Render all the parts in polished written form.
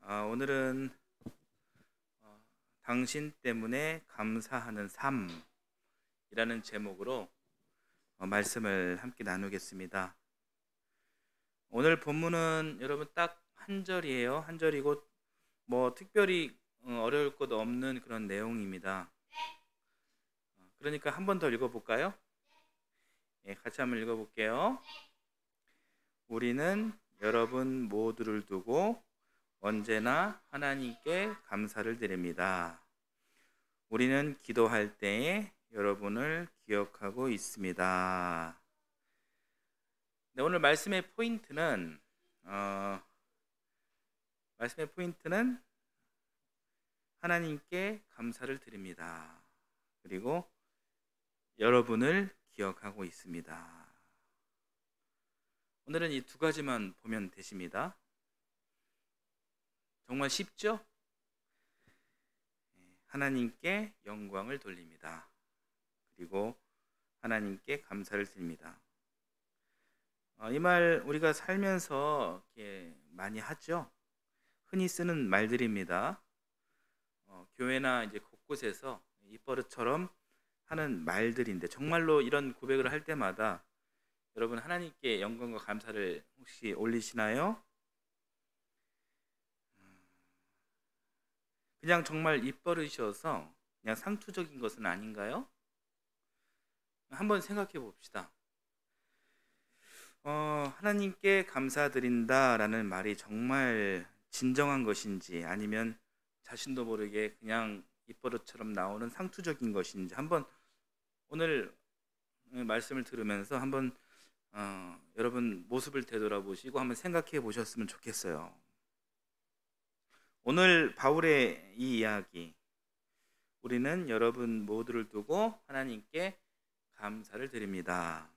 오늘은 당신 때문에 감사하는 삶이라는 제목으로 말씀을 함께 나누겠습니다. 오늘 본문은 여러분 딱 한 절이에요. 한 절이고 특별히 어려울 것 없는 그런 내용입니다. 그러니까 한 번 더 읽어볼까요? 같이 한번 읽어볼게요. 우리는 여러분 모두를 두고 언제나 하나님께 감사를 드립니다. 우리는 기도할 때에 여러분을 기억하고 있습니다. 네, 오늘 말씀의 포인트는 하나님께 감사를 드립니다. 그리고 여러분을 기억하고 있습니다. 오늘은 이 두 가지만 보면 되십니다. 정말 쉽죠? 하나님께 영광을 돌립니다. 그리고 하나님께 감사를 드립니다. 이 말 우리가 살면서 이렇게 많이 하죠. 흔히 쓰는 말들입니다. 교회나 이제 곳곳에서 입버릇처럼 하는 말들인데 정말로 이런 고백을 할 때마다 여러분 하나님께 영광과 감사를 혹시 올리시나요? 그냥 정말 입버릇이어서 그냥 상투적인 것은 아닌가요? 한번 생각해 봅시다. 하나님께 감사드린다라는 말이 정말 진정한 것인지 아니면 자신도 모르게 그냥 입버릇처럼 나오는 상투적인 것인지 한번 오늘 말씀을 들으면서 한번 여러분 모습을 되돌아보시고 한번 생각해 보셨으면 좋겠어요. 오늘 바울의 이 이야기, 우리는 여러분 모두를 두고 하나님께 감사를 드립니다.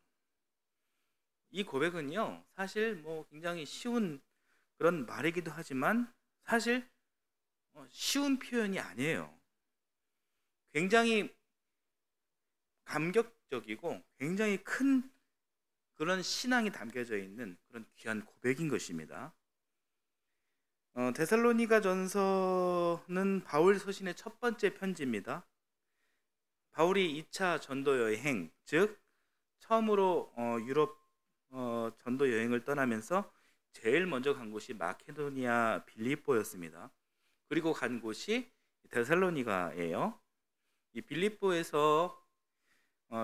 이 고백은요, 사실 굉장히 쉬운 그런 말이기도 하지만 사실 쉬운 표현이 아니에요. 굉장히 감격적이고 굉장히 큰 그런 신앙이 담겨져 있는 그런 귀한 고백인 것입니다. 데살로니가 전서는 바울 서신의 첫 번째 편지입니다. 바울이 2차 전도 여행, 즉 처음으로 유럽 전도 여행을 떠나면서 제일 먼저 간 곳이 마케도니아 빌립보였습니다. 그리고 간 곳이 데살로니가예요. 이 빌립보에서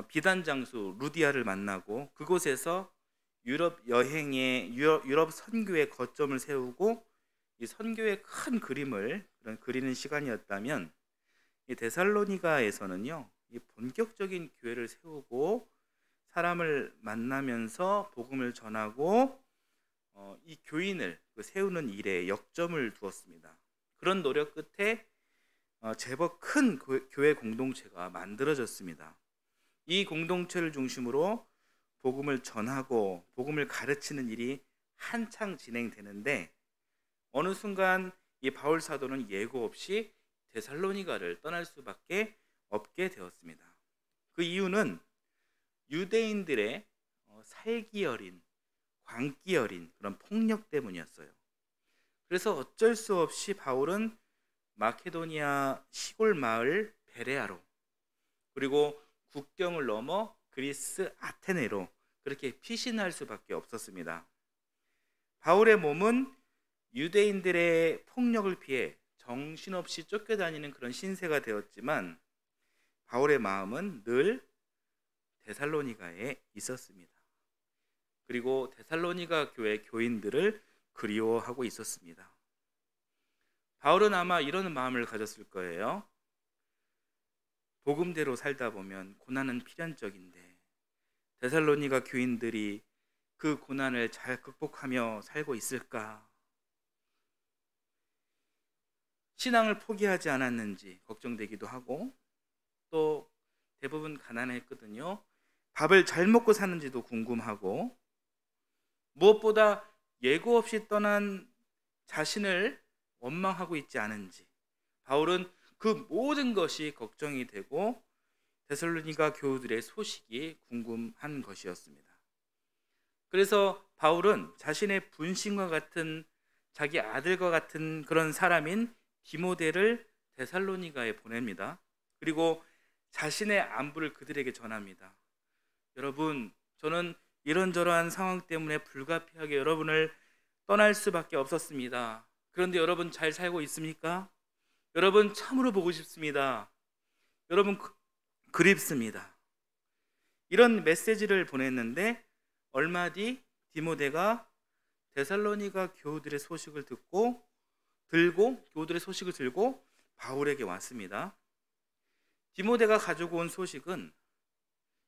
비단 장수 루디아를 만나고 그곳에서 유럽 선교의 거점을 세우고 이 선교의 큰 그림을 그리는 시간이었다면 이 데살로니가에서는요, 이 본격적인 교회를 세우고 사람을 만나면서 복음을 전하고 이 교인을 세우는 일에 역점을 두었습니다. 그런 노력 끝에 제법 큰 교회 공동체가 만들어졌습니다. 이 공동체를 중심으로 복음을 전하고 복음을 가르치는 일이 한창 진행되는데 어느 순간 이 바울 사도는 예고 없이 데살로니가를 떠날 수밖에 없게 되었습니다. 그 이유는 유대인들의 살기 어린, 광기 어린 그런 폭력 때문이었어요. 그래서 어쩔 수 없이 바울은 마케도니아 시골 마을 베레아로 그리고 국경을 넘어 그리스 아테네로 그렇게 피신할 수밖에 없었습니다. 바울의 몸은 유대인들의 폭력을 피해 정신없이 쫓겨다니는 그런 신세가 되었지만 바울의 마음은 늘 데살로니가에 있었습니다. 그리고 데살로니가 교회 교인들을 그리워하고 있었습니다. 바울은 아마 이런 마음을 가졌을 거예요. 복음대로 살다 보면 고난은 필연적인데 데살로니가 교인들이 그 고난을 잘 극복하며 살고 있을까? 신앙을 포기하지 않았는지 걱정되기도 하고 또 대부분 가난했거든요. 밥을 잘 먹고 사는지도 궁금하고 무엇보다 예고 없이 떠난 자신을 원망하고 있지 않은지 바울은 그 모든 것이 걱정이 되고 데살로니가 교우들의 소식이 궁금한 것이었습니다. 그래서 바울은 자신의 분신과 같은 자기 아들과 같은 그런 사람인 디모데를 데살로니가에 보냅니다. 그리고 자신의 안부를 그들에게 전합니다. 여러분, 저는 이런저러한 상황 때문에 불가피하게 여러분을 떠날 수밖에 없었습니다. 그런데 여러분 잘 살고 있습니까? 여러분 참으로 보고 싶습니다. 여러분 그립습니다. 이런 메시지를 보냈는데 얼마 뒤 디모데가 데살로니가 교우들의 소식을 교우들의 소식을 들고 바울에게 왔습니다. 디모데가 가지고 온 소식은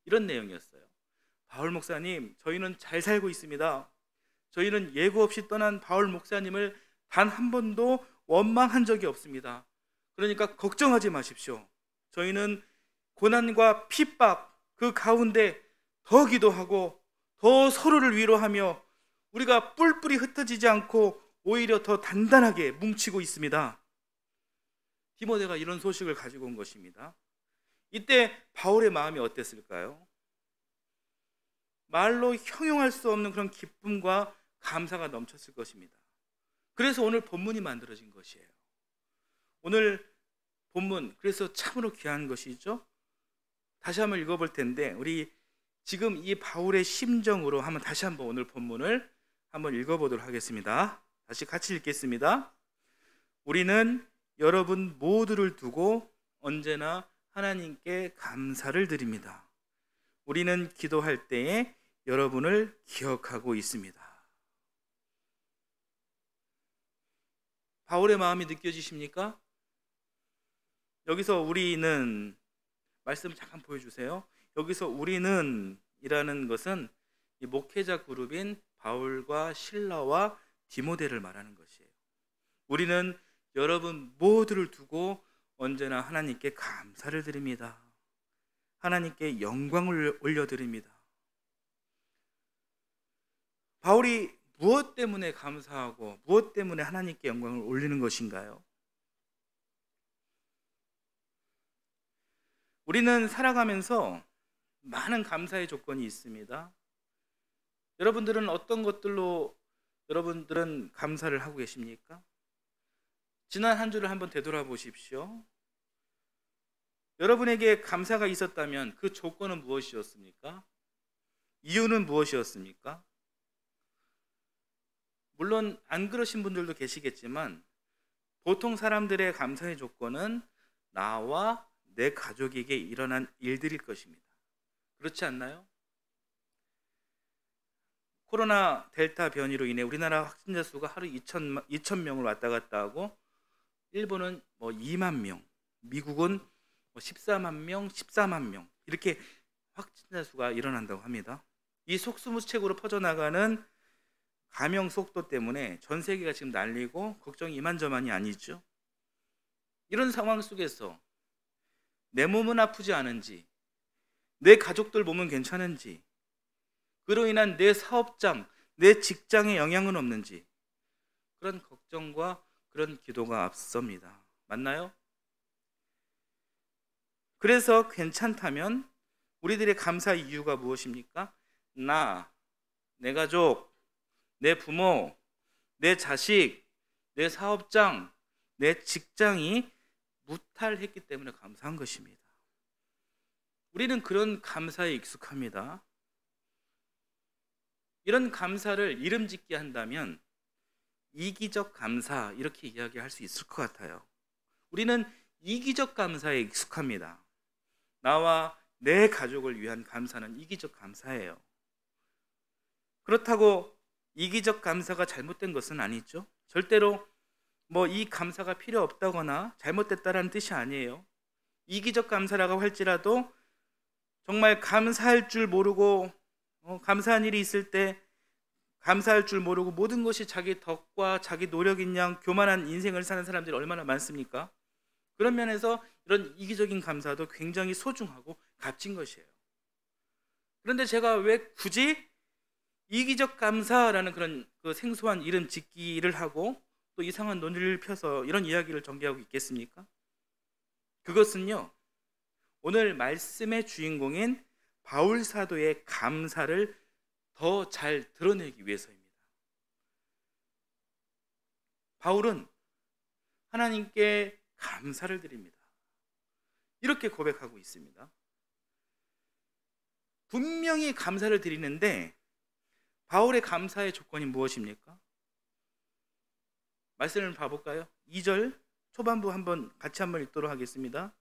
이런 내용이었어요. 바울 목사님, 저희는 잘 살고 있습니다. 저희는 예고 없이 떠난 바울 목사님을 단 한 번도 원망한 적이 없습니다. 그러니까 걱정하지 마십시오. 저희는 고난과 핍박 그 가운데 더 기도하고 더 서로를 위로하며 우리가 뿔뿔이 흩어지지 않고 오히려 더 단단하게 뭉치고 있습니다. 디모데가 이런 소식을 가지고 온 것입니다. 이때 바울의 마음이 어땠을까요? 말로 형용할 수 없는 그런 기쁨과 감사가 넘쳤을 것입니다. 그래서 오늘 본문이 만들어진 것이에요. 오늘 본문, 그래서 참으로 귀한 것이죠. 다시 한번 읽어볼 텐데 우리 지금 이 바울의 심정으로 다시 한번 오늘 본문을 한번 읽어보도록 하겠습니다. 다시 같이 읽겠습니다. 우리는 여러분 모두를 두고 언제나 하나님께 감사를 드립니다. 우리는 기도할 때에 여러분을 기억하고 있습니다. 바울의 마음이 느껴지십니까? 여기서 우리는, 말씀 잠깐 보여주세요. 여기서 우리는 이라는 것은 이 목회자 그룹인 바울과 실라와 디모데를 말하는 것이에요. 우리는 여러분 모두를 두고 언제나 하나님께 감사를 드립니다. 하나님께 영광을 올려드립니다. 바울이 무엇 때문에 감사하고 무엇 때문에 하나님께 영광을 올리는 것인가요? 우리는 살아가면서 많은 감사의 조건이 있습니다. 여러분들은 어떤 것들로 여러분들은 감사를 하고 계십니까? 지난 한 주를 한번 되돌아보십시오. 여러분에게 감사가 있었다면 그 조건은 무엇이었습니까? 이유는 무엇이었습니까? 물론 안 그러신 분들도 계시겠지만 보통 사람들의 감사의 조건은 나와 내 가족에게 일어난 일들일 것입니다. 그렇지 않나요? 코로나 델타 변이로 인해 우리나라 확진자 수가 하루 2,000명을 왔다 갔다 하고 일본은 2만 명, 미국은 14만 명, 14만 명 이렇게 확진자 수가 일어난다고 합니다. 이 속수무책으로 퍼져나가는 감염 속도 때문에 전 세계가 지금 난리고 걱정이 이만저만이 아니죠. 이런 상황 속에서 내 몸은 아프지 않은지, 내 가족들 몸은 괜찮은지, 그로 인한 내 사업장, 내 직장에 영향은 없는지 그런 걱정과 그런 기도가 앞섭니다. 맞나요? 그래서 괜찮다면 우리들의 감사 이유가 무엇입니까? 내 가족, 내 부모, 내 자식, 내 사업장, 내 직장이 무탈했기 때문에 감사한 것입니다. 우리는 그런 감사에 익숙합니다. 이런 감사를 이름 짓게 한다면 이기적 감사 이렇게 이야기할 수 있을 것 같아요. 우리는 이기적 감사에 익숙합니다. 나와 내 가족을 위한 감사는 이기적 감사예요. 그렇다고 이기적 감사가 잘못된 것은 아니죠. 절대로 이 감사가 필요 없다거나 잘못됐다라는 뜻이 아니에요. 이기적 감사라고 할지라도 정말 감사할 줄 모르고 감사한 일이 있을 때 감사할 줄 모르고 모든 것이 자기 덕과 자기 노력인 양 교만한 인생을 사는 사람들이 얼마나 많습니까? 그런 면에서 이런 이기적인 감사도 굉장히 소중하고 값진 것이에요. 그런데 제가 왜 굳이 이기적 감사라는 그런 그 생소한 이름 짓기를 하고 또 이상한 논리를 펴서 이런 이야기를 전개하고 있겠습니까? 그것은요, 오늘 말씀의 주인공인 바울 사도의 감사를 더 잘 드러내기 위해서입니다. 바울은 하나님께 감사를 드립니다. 이렇게 고백하고 있습니다. 분명히 감사를 드리는데 바울의 감사의 조건이 무엇입니까? 말씀을 봐볼까요? 2절 초반부 같이 한번 읽도록 하겠습니다.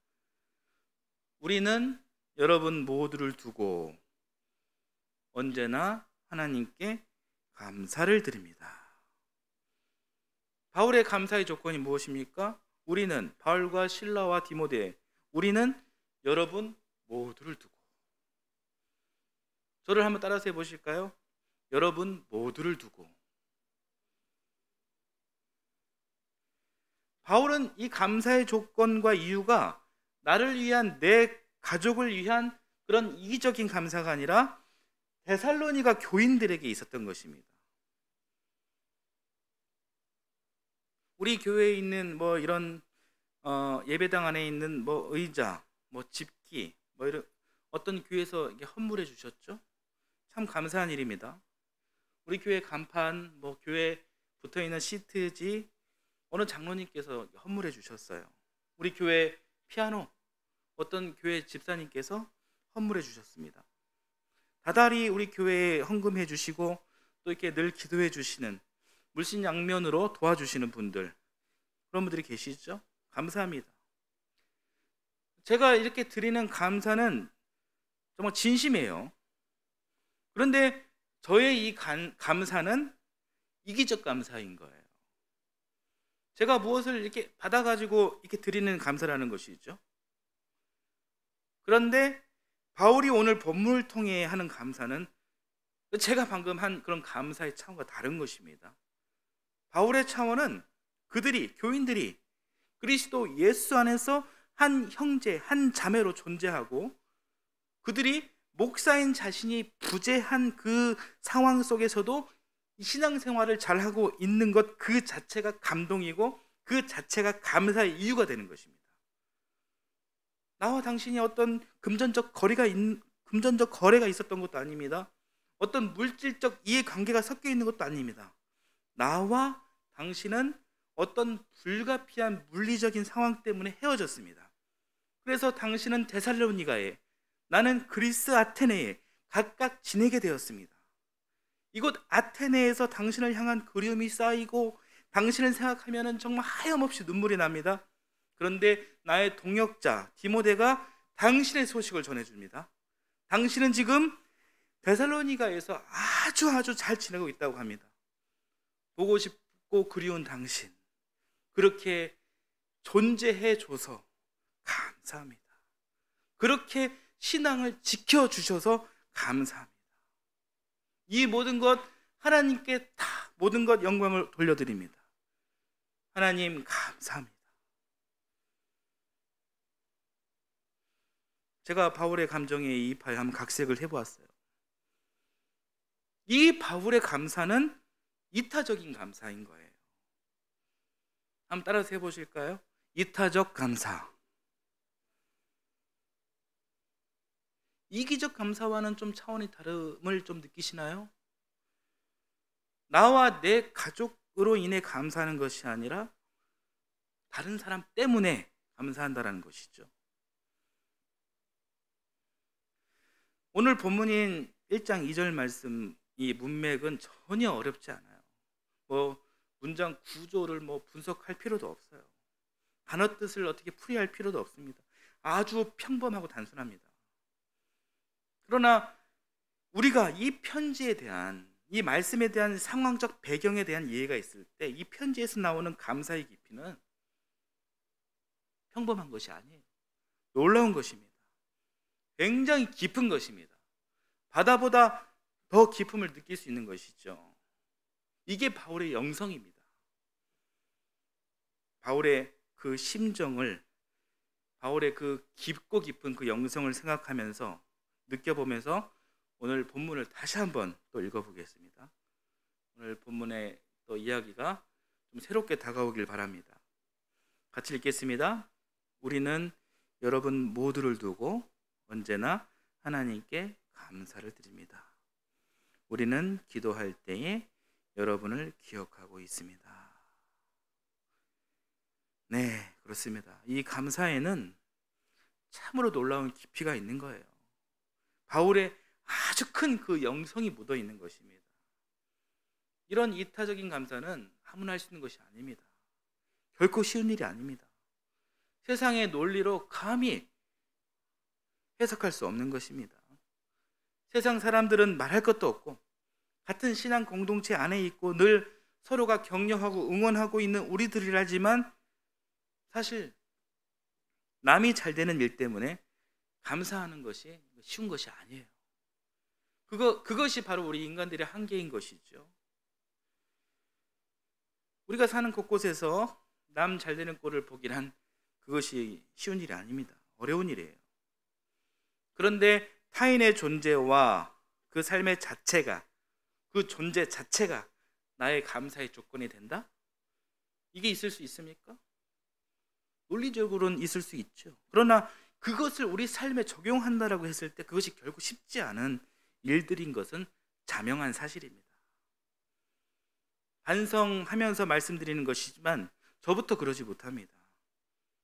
우리는 여러분 모두를 두고 언제나 하나님께 감사를 드립니다. 바울의 감사의 조건이 무엇입니까? 우리는, 바울과 실라와 디모데, 우리는 여러분 모두를 두고. 저를 한번 따라서 해보실까요? 여러분 모두를 두고. 바울은 이 감사의 조건과 이유가 나를 위한, 내 가족을 위한 그런 이기적인 감사가 아니라 데살로니가 교인들에게 있었던 것입니다. 우리 교회에 있는 이런 예배당 안에 있는 의자, 집기, 이런 어떤 교회에서 이게 헌물해 주셨죠? 참 감사한 일입니다. 우리 교회 간판, 교회에 붙어 있는 시트지 어느 장로님께서 헌물해 주셨어요. 우리 교회 피아노 어떤 교회 집사님께서 헌물해 주셨습니다. 다달이 우리 교회에 헌금해 주시고 또 이렇게 늘 기도해 주시는, 물신양면으로 도와주시는 분들, 그런 분들이 계시죠? 감사합니다. 제가 이렇게 드리는 감사는 정말 진심이에요. 그런데 저의 이 감사는 이기적 감사인 거예요. 제가 무엇을 이렇게 받아가지고 이렇게 드리는 감사라는 것이죠. 그런데 바울이 오늘 본문을 통해 하는 감사는 제가 방금 한 그런 감사의 차원과 다른 것입니다. 바울의 차원은 교인들이 그리스도 예수 안에서 한 형제, 한 자매로 존재하고 그들이 목사인 자신이 부재한 그 상황 속에서도 신앙생활을 잘하고 있는 것 그 자체가 감동이고 그 자체가 감사의 이유가 되는 것입니다. 나와 당신이 어떤 금전적 거래가 있었던 것도 아닙니다. 어떤 물질적 이해관계가 섞여 있는 것도 아닙니다. 나와 당신은 어떤 불가피한 물리적인 상황 때문에 헤어졌습니다. 그래서 당신은 데살로니가에, 나는 그리스 아테네에 각각 지내게 되었습니다. 이곳 아테네에서 당신을 향한 그리움이 쌓이고 당신을 생각하면 정말 하염없이 눈물이 납니다. 그런데 나의 동역자 디모데가 당신의 소식을 전해줍니다. 당신은 지금 데살로니가에서 아주 잘 지내고 있다고 합니다. 보고 싶고 그리운 당신, 그렇게 존재해줘서 감사합니다. 그렇게 신앙을 지켜주셔서 감사합니다. 이 모든 것 하나님께 다 모든 것 영광을 돌려드립니다. 하나님 감사합니다. 제가 바울의 감정에 이입하여 한번 각색을 해보았어요. 이 바울의 감사는 이타적인 감사인 거예요. 한번 따라서 해보실까요? 이타적 감사. 이기적 감사와는 좀 차원이 다름을 좀 느끼시나요? 나와 내 가족으로 인해 감사하는 것이 아니라 다른 사람 때문에 감사한다는 것이죠. 오늘 본문인 1장 2절 말씀, 이 문맥은 전혀 어렵지 않아요. 문장 구조를 분석할 필요도 없어요. 단어 뜻을 어떻게 풀이할 필요도 없습니다. 아주 평범하고 단순합니다. 그러나 우리가 이 편지에 대한, 이 말씀에 대한 상황적 배경에 대한 이해가 있을 때 이 편지에서 나오는 감사의 깊이는 평범한 것이 아니에요. 놀라운 것입니다. 굉장히 깊은 것입니다. 바다보다 더 깊음을 느낄 수 있는 것이죠. 이게 바울의 영성입니다. 바울의 그 심정을, 바울의 그 깊고 깊은 그 영성을 생각하면서 느껴보면서 오늘 본문을 다시 한번 또 읽어보겠습니다. 오늘 본문의 또 이야기가 좀 새롭게 다가오길 바랍니다. 같이 읽겠습니다. 우리는 여러분 모두를 두고 언제나 하나님께 감사를 드립니다. 우리는 기도할 때에 여러분을 기억하고 있습니다. 네, 그렇습니다. 이 감사에는 참으로 놀라운 깊이가 있는 거예요. 바울의 아주 큰 그 영성이 묻어 있는 것입니다. 이런 이타적인 감사는 아무나 할 수 있는 것이 아닙니다. 결코 쉬운 일이 아닙니다. 세상의 논리로 감히 해석할 수 없는 것입니다. 세상 사람들은 말할 것도 없고 같은 신앙 공동체 안에 있고 늘 서로가 격려하고 응원하고 있는 우리들이라지만 사실 남이 잘 되는 일 때문에 감사하는 것이 쉬운 것이 아니에요. 그것이 바로 우리 인간들의 한계인 것이죠. 우리가 사는 곳곳에서 남 잘 되는 꼴을 보기란 그것이 쉬운 일이 아닙니다. 어려운 일이에요. 그런데 타인의 존재와 그 삶의 자체가, 그 존재 자체가 나의 감사의 조건이 된다? 이게 있을 수 있습니까? 논리적으로는 있을 수 있죠. 그러나 그것을 우리 삶에 적용한다라고 했을 때 그것이 결국 쉽지 않은 일들인 것은 자명한 사실입니다. 반성하면서 말씀드리는 것이지만 저부터 그러지 못합니다.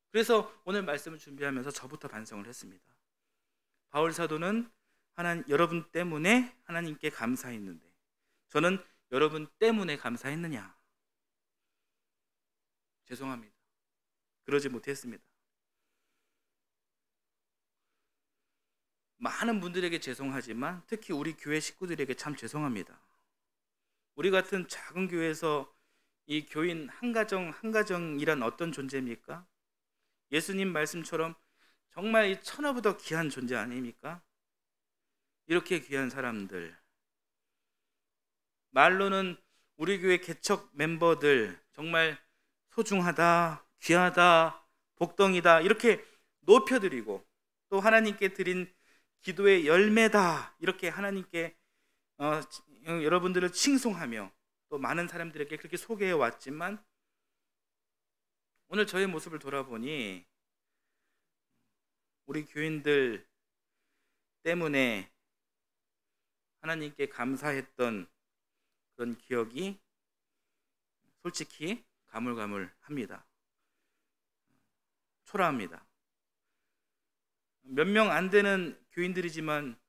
그래서 오늘 말씀을 준비하면서 저부터 반성을 했습니다. 바울 사도는 여러분 때문에 하나님께 감사했는데 저는 여러분 때문에 감사했느냐? 죄송합니다. 그러지 못했습니다. 많은 분들에게 죄송하지만 특히 우리 교회 식구들에게 참 죄송합니다. 우리 같은 작은 교회에서 이 교인 한 가정이란 어떤 존재입니까? 예수님 말씀처럼 정말 이 천하보다 귀한 존재 아닙니까? 이렇게 귀한 사람들, 말로는 우리 교회 개척 멤버들 정말 소중하다, 귀하다, 복덩이다 이렇게 높여드리고 또 하나님께 드린 기도의 열매다 이렇게 하나님께 여러분들을 칭송하며 또 많은 사람들에게 그렇게 소개해 왔지만 오늘 저의 모습을 돌아보니 우리 교인들 때문에 하나님께 감사했던 그런 기억이 솔직히 가물가물합니다. 초라합니다. 몇 명 안 되는 교인들이지만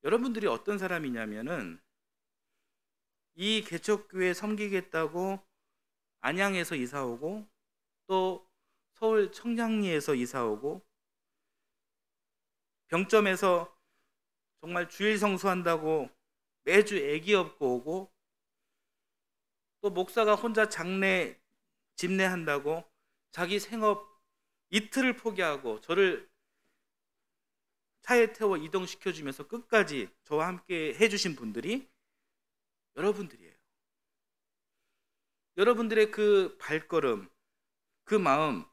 여러분들이 어떤 사람이냐면은 이 개척교회 섬기겠다고 안양에서 이사 오고 또 서울 청량리에서 이사 오고 병점에서 정말 주일 성수한다고 매주 애기 업고 오고 또 목사가 혼자 장례 집례한다고 자기 생업 이틀을 포기하고 저를 차에 태워 이동시켜주면서 끝까지 저와 함께 해주신 분들이 여러분들이에요. 여러분들의 그 발걸음, 그 마음,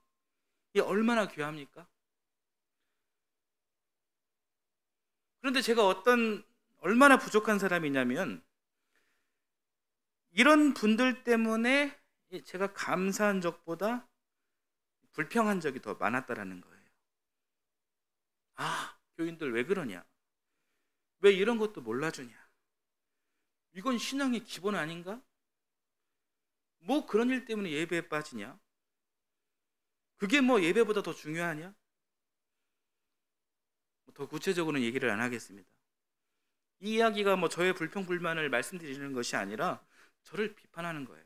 이게 얼마나 귀합니까? 그런데 제가 얼마나 부족한 사람이냐면 이런 분들 때문에 제가 감사한 적보다 불평한 적이 더 많았다라는 거예요. 아, 교인들 왜 그러냐? 왜 이런 것도 몰라주냐? 이건 신앙의 기본 아닌가? 뭐 그런 일 때문에 예배에 빠지냐? 그게 뭐 예배보다 더 중요하냐? 더 구체적으로는 얘기를 안 하겠습니다. 이 이야기가 뭐 저의 불평불만을 말씀드리는 것이 아니라 저를 비판하는 거예요.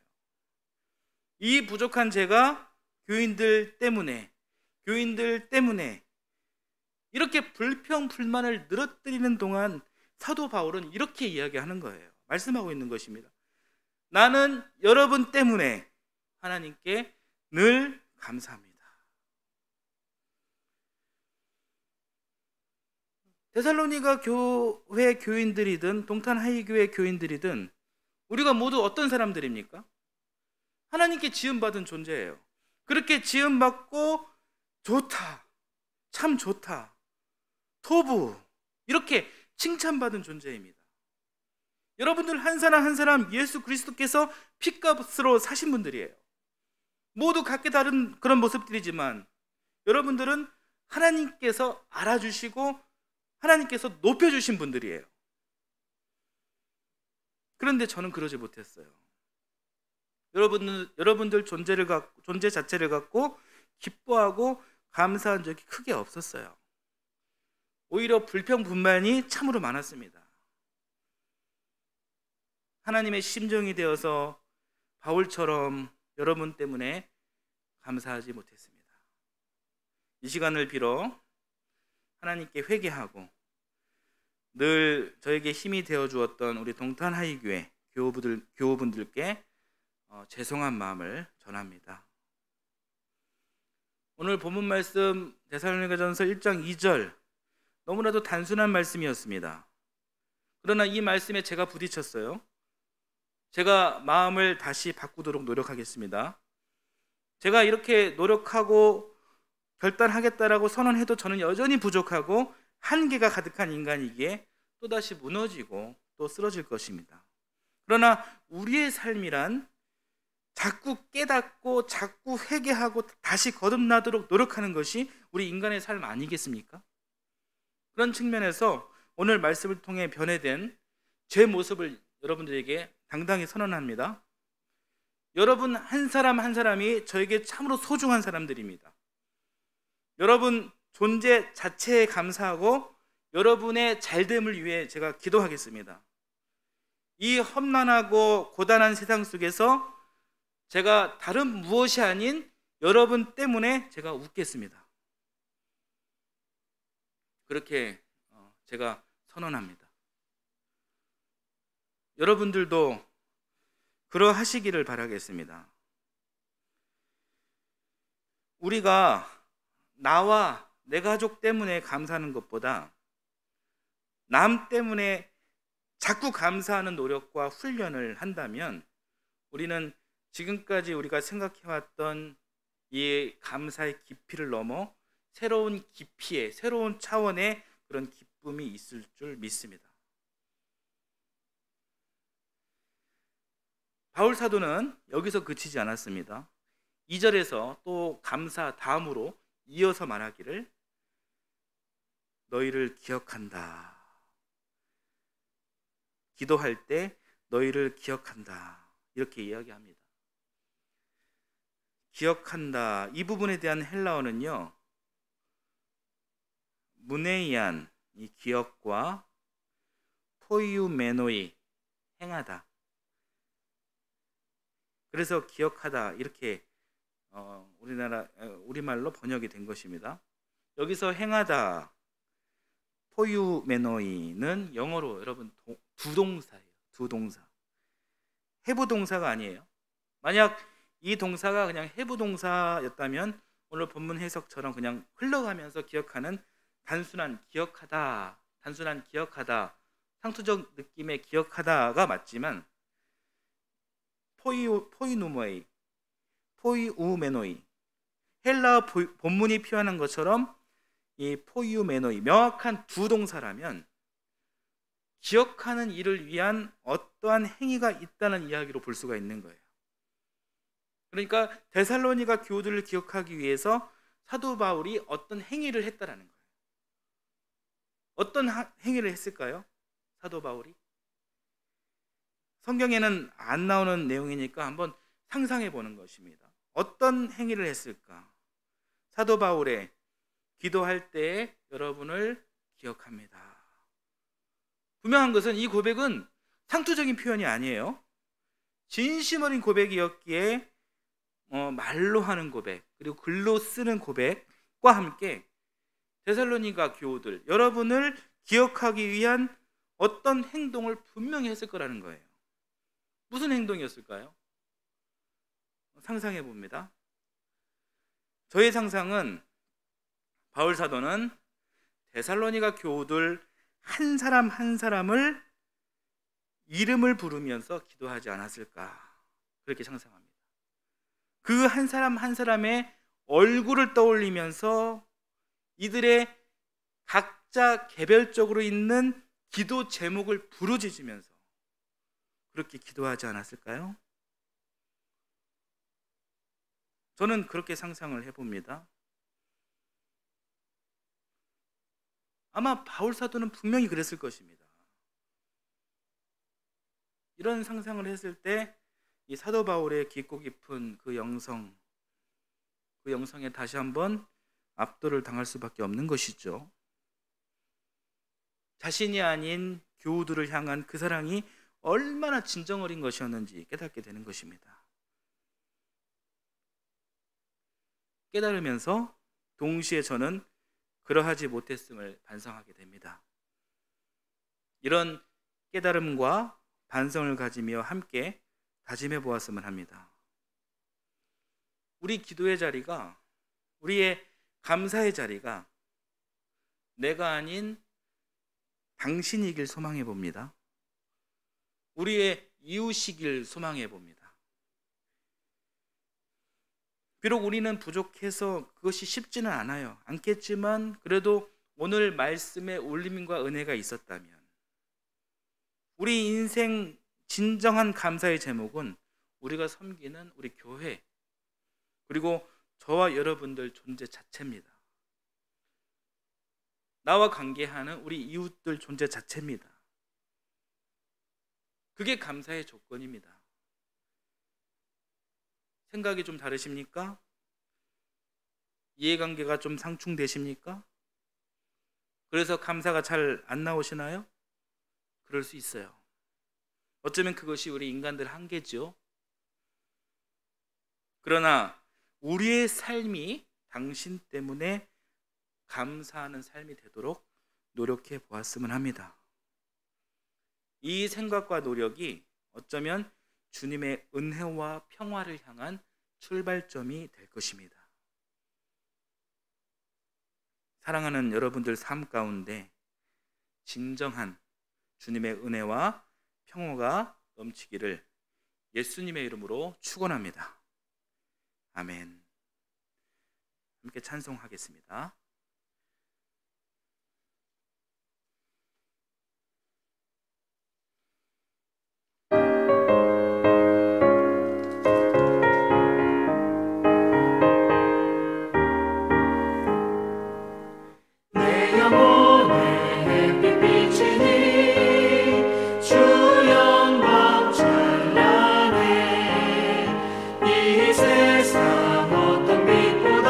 이 부족한 제가 교인들 때문에 이렇게 불평불만을 늘어뜨리는 동안 사도 바울은 이렇게 이야기하는 거예요. 말씀하고 있는 것입니다. 나는 여러분 때문에 하나님께 늘 감사합니다. 데살로니가 교회 교인들이든 동탄 하이교회 교인들이든 우리가 모두 어떤 사람들입니까? 하나님께 지음받은 존재예요. 그렇게 지음받고 좋다, 참 좋다, 토부 이렇게 칭찬받은 존재입니다. 여러분들 한 사람 한 사람 예수 그리스도께서 핏값으로 사신 분들이에요. 모두 각기 다른 그런 모습들이지만 여러분들은 하나님께서 알아주시고 하나님께서 높여주신 분들이에요. 그런데 저는 그러지 못했어요. 여러분들 존재 자체를 갖고 기뻐하고 감사한 적이 크게 없었어요. 오히려 불평불만이 참으로 많았습니다. 하나님의 심정이 되어서 바울처럼 여러분 때문에 감사하지 못했습니다. 이 시간을 빌어 하나님께 회개하고 늘 저에게 힘이 되어 주었던 우리 동탄하이교회 교우분들께 죄송한 마음을 전합니다. 오늘 본문 말씀 데살로니가전서 1장 2절, 너무나도 단순한 말씀이었습니다. 그러나 이 말씀에 제가 부딪혔어요. 제가 마음을 다시 바꾸도록 노력하겠습니다. 제가 이렇게 노력하고 결단하겠다라고 선언해도 저는 여전히 부족하고 한계가 가득한 인간이기에 또다시 무너지고 또 쓰러질 것입니다. 그러나 우리의 삶이란 자꾸 깨닫고 자꾸 회개하고 다시 거듭나도록 노력하는 것이 우리 인간의 삶 아니겠습니까? 그런 측면에서 오늘 말씀을 통해 변해된 제 모습을 여러분들에게 당당히 선언합니다. 여러분 한 사람 한 사람이 저에게 참으로 소중한 사람들입니다. 여러분 존재 자체에 감사하고 여러분의 잘됨을 위해 제가 기도하겠습니다. 이 험난하고 고단한 세상 속에서 제가 다른 무엇이 아닌 여러분 때문에 제가 웃겠습니다. 그렇게 제가 선언합니다. 여러분들도 그러하시기를 바라겠습니다. 우리가 나와 내 가족 때문에 감사하는 것보다 남 때문에 자꾸 감사하는 노력과 훈련을 한다면 우리는 지금까지 우리가 생각해왔던 이 감사의 깊이를 넘어 새로운 깊이의, 새로운 차원의 그런 기쁨이 있을 줄 믿습니다. 바울 사도는 여기서 그치지 않았습니다. 2절에서 또 감사 다음으로 이어서 말하기를 너희를 기억한다. 기도할 때 너희를 기억한다. 이렇게 이야기합니다. 기억한다. 이 부분에 대한 헬라어는요, 무네이안, 이 기억과 포이우메노이, 행하다. 그래서 기억하다 이렇게 우리말로 번역이 된 것입니다. 여기서 행하다, 포유메노이는 영어로 여러분 두 동사예요. 두 동사. 해부 동사가 아니에요. 만약 이 동사가 그냥 해부 동사였다면 오늘 본문 해석처럼 그냥 흘러가면서 기억하는 단순한 기억하다, 상투적 느낌의 기억하다가 맞지만 포이우메노이, 헬라어 본문이 표현한 것처럼 이 포이우메노이, 명확한 두 동사라면 기억하는 일을 위한 어떠한 행위가 있다는 이야기로 볼 수가 있는 거예요. 그러니까 데살로니가 교우들을 기억하기 위해서 사도 바울이 어떤 행위를 했다라는 거예요. 어떤 행위를 했을까요? 사도 바울이? 성경에는 안 나오는 내용이니까 한번 상상해 보는 것입니다. 어떤 행위를 했을까? 사도 바울의 기도할 때 여러분을 기억합니다. 분명한 것은 이 고백은 상투적인 표현이 아니에요. 진심 어린 고백이었기에 말로 하는 고백, 그리고 글로 쓰는 고백과 함께 데살로니가 교우들, 여러분을 기억하기 위한 어떤 행동을 분명히 했을 거라는 거예요. 무슨 행동이었을까요? 상상해 봅니다. 저의 상상은 바울 사도는 데살로니가 교우들 한 사람 한 사람을 이름을 부르면서 기도하지 않았을까, 그렇게 상상합니다. 그 한 사람 한 사람의 얼굴을 떠올리면서 이들의 각자 개별적으로 있는 기도 제목을 부르짖으면서 그렇게 기도하지 않았을까요? 저는 그렇게 상상을 해봅니다. 아마 바울 사도는 분명히 그랬을 것입니다. 이런 상상을 했을 때 이 사도 바울의 깊고 깊은 그 영성에 다시 한번 압도를 당할 수밖에 없는 것이죠. 자신이 아닌 교우들을 향한 그 사랑이 얼마나 진정 어린 것이었는지 깨닫게 되는 것입니다. 깨달으면서 동시에 저는 그러하지 못했음을 반성하게 됩니다. 이런 깨달음과 반성을 가지며 함께 다짐해 보았으면 합니다. 우리 기도의 자리가, 우리의 감사의 자리가 내가 아닌 당신이길 소망해 봅니다. 우리의 이웃이길 소망해 봅니다. 비록 우리는 부족해서 그것이 쉽지는 않겠지만 그래도 오늘 말씀에 울림과 은혜가 있었다면 우리 인생 진정한 감사의 제목은 우리가 섬기는 우리 교회, 그리고 저와 여러분들 존재 자체입니다. 나와 관계하는 우리 이웃들 존재 자체입니다. 그게 감사의 조건입니다. 생각이 좀 다르십니까? 이해관계가 좀 상충되십니까? 그래서 감사가 잘 안 나오시나요? 그럴 수 있어요. 어쩌면 그것이 우리 인간들 한계죠. 그러나 우리의 삶이 당신 때문에 감사하는 삶이 되도록 노력해 보았으면 합니다. 이 생각과 노력이 어쩌면 주님의 은혜와 평화를 향한 출발점이 될 것입니다. 사랑하는 여러분들 삶 가운데 진정한 주님의 은혜와 평화가 넘치기를 예수님의 이름으로 축원합니다. 아멘. 함께 찬송하겠습니다. 세상 어떤 빛보다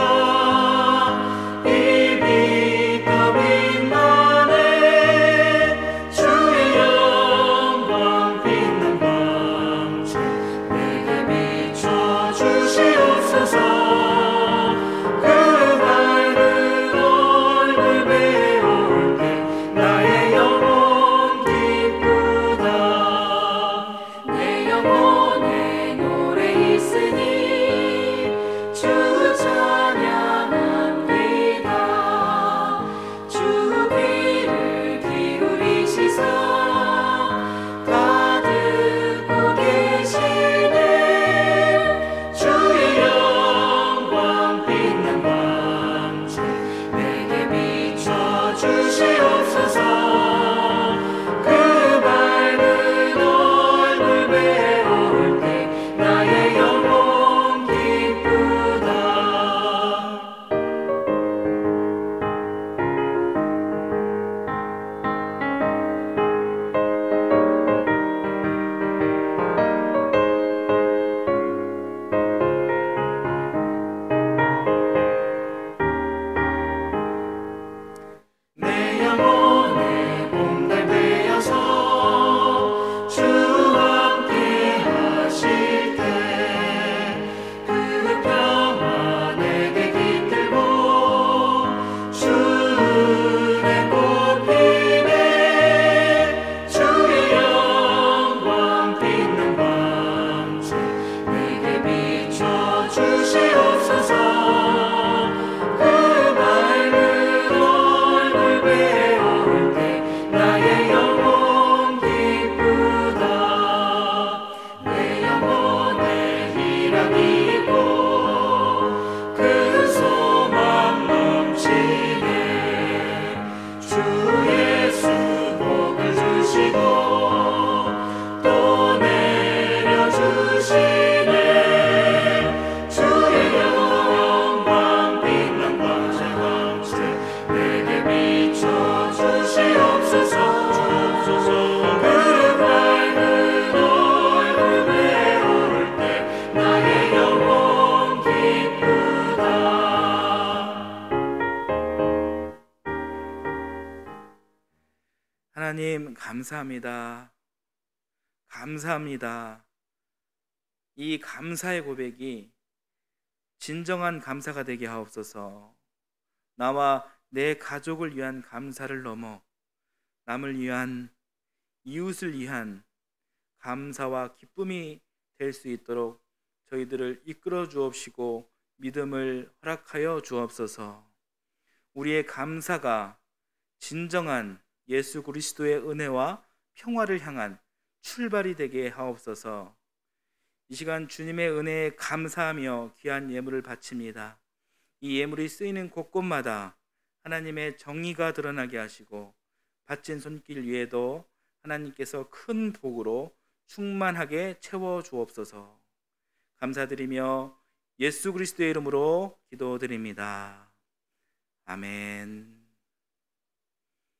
감사합니다. 감사합니다. 이 감사의 고백이 진정한 감사가 되게 하옵소서. 나와 내 가족을 위한 감사를 넘어 남을 위한, 이웃을 위한 감사와 기쁨이 될 수 있도록 저희들을 이끌어 주옵시고 믿음을 허락하여 주옵소서. 우리의 감사가 진정한 예수 그리스도의 은혜와 평화를 향한 출발이 되게 하옵소서. 이 시간 주님의 은혜에 감사하며 귀한 예물을 바칩니다. 이 예물이 쓰이는 곳곳마다 하나님의 정의가 드러나게 하시고 바친 손길 위에도 하나님께서 큰 복으로 충만하게 채워 주옵소서. 감사드리며 예수 그리스도의 이름으로 기도드립니다. 아멘.